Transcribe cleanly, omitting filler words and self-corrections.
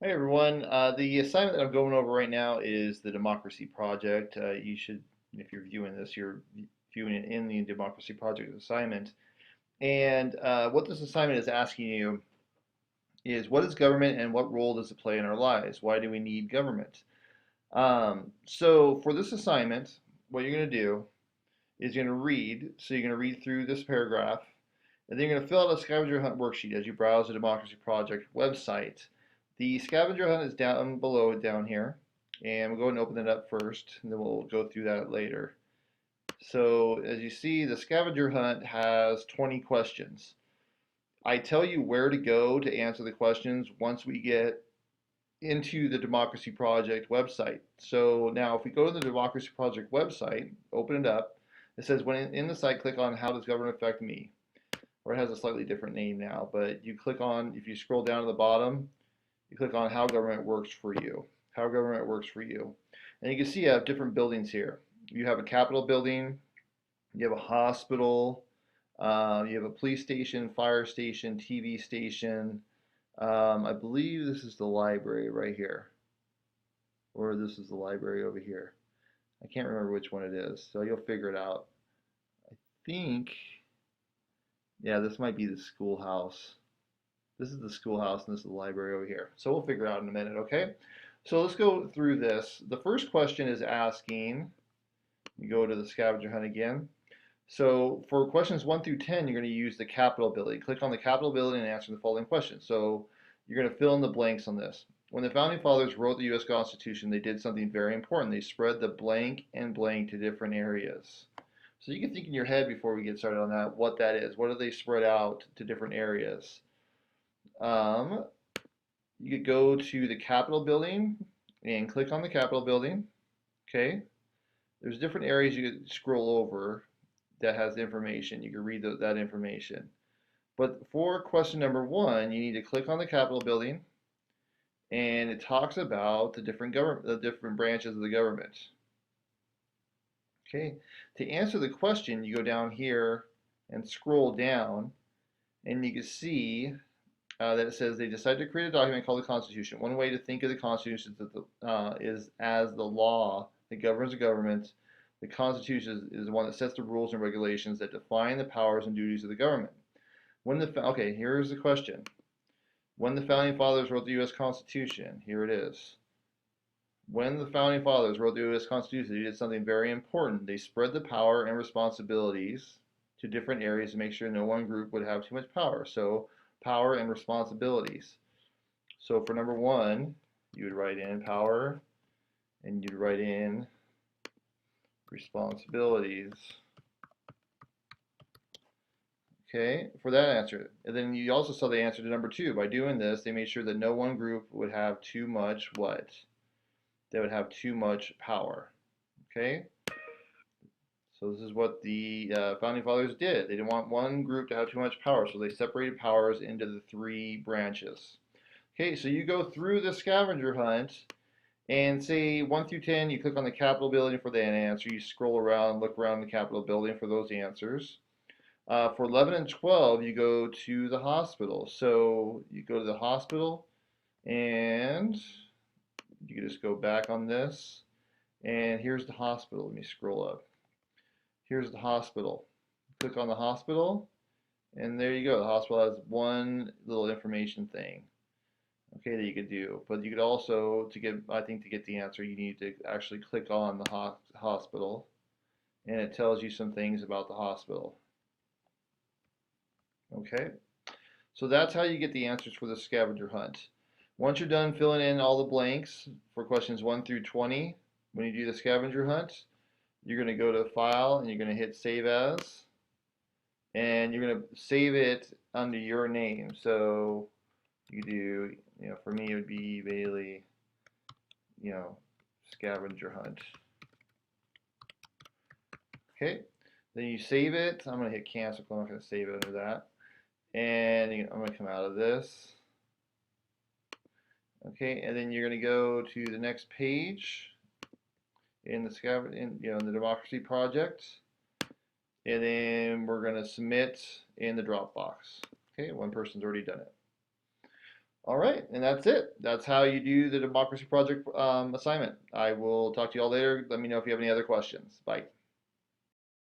Hey everyone, the assignment that I'm going over right now is the Democracy Project. You should, if you're viewing this, you're viewing it in the Democracy Project assignment. And what this assignment is asking you is what is government and what role does it play in our lives? Why do we need government? So for this assignment, what you're going to do is you're going to read. So you're going to read through this paragraph, and then you're going to fill out a scavenger hunt worksheet as you browse the Democracy Project website. The scavenger hunt is down below down here, and we'll go ahead and open it up first, and then we'll go through that later. So as you see, the scavenger hunt has 20 questions. I tell you where to go to answer the questions once we get into the Democracy Project website. So now if we go to the Democracy Project website, open it up, it says when in the site, click on how does government affect me? Or it has a slightly different name now, but you click on, if you scroll down to the bottom, you click on how government works for you. How government works for you. And you can see you have different buildings here. You have a Capitol building, you have a hospital, you have a police station, fire station, TV station. I believe this is the library right here, or this is the library over here. I can't remember which one it is, so you'll figure it out. I think, yeah, this might be the schoolhouse. This is the schoolhouse and this is the library over here. So we'll figure it out in a minute, okay? So let's go through this. The first question is asking, you go to the scavenger hunt again. So for questions 1 through 10, you're going to use the Capitol building. Click on the Capitol building and answer the following questions. So you're going to fill in the blanks on this. When the Founding Fathers wrote the U.S. Constitution, they did something very important. They spread the blank and blank to different areas. So you can think in your head before we get started on that, what that is. What do they spread out to different areas? Um, you could go to the Capitol building and click on the Capitol building. Okay. There's different areas you could scroll over that has information. You can read that information. But for question number 1, you need to click on the Capitol building, and it talks about the different branches of the government. Okay. To answer the question, you go down here and scroll down, and you can see that it says they decided to create a document called the Constitution. One way to think of the Constitution is as the law that governs the government. The Constitution is the one that sets the rules and regulations that define the powers and duties of the government. Okay, here's the question. When the Founding Fathers wrote the U.S. Constitution, here it is. When the Founding Fathers wrote the U.S. Constitution, they did something very important. They spread the power and responsibilities to different areas to make sure no one group would have too much power. So power and responsibilities. So for number 1, you would write in power and you'd write in responsibilities. Okay, for that answer. And then you also saw the answer to number 2. By doing this, they made sure that no one group would have too much what? They would have too much power. Okay? So this is what the Founding Fathers did. They didn't want one group to have too much power, so they separated powers into the 3 branches. Okay, so you go through the scavenger hunt, and say 1 through 10, you click on the Capitol building for that answer. You scroll around, look around the Capitol building for those answers. For 11 and 12, you go to the hospital. So you go to the hospital, and you can just go back on this. And here's the hospital. Let me scroll up. Here's the hospital. Click on the hospital, and there you go. The hospital has one little information thing, okay, that you could do. But you could also, I think to get the answer, you need to actually click on the hospital, and it tells you some things about the hospital. Okay, so that's how you get the answers for the scavenger hunt. Once you're done filling in all the blanks for questions 1 through 20, when you do the scavenger hunt, you're going to go to File, and you're going to hit Save As, and you're going to save it under your name. So you do, for me it would be Bailey, scavenger hunt. Okay, then you save it. I'm going to hit cancel because I'm not going to save it under that. And I'm going to come out of this. Okay, and then you're going to go to the next page in the in the Democracy Project, and then we're going to submit in the Dropbox. Okay, one person's already done it. All right, and that's it. That's how you do the Democracy Project assignment. I will talk to you all later. Let me know if you have any other questions. Bye.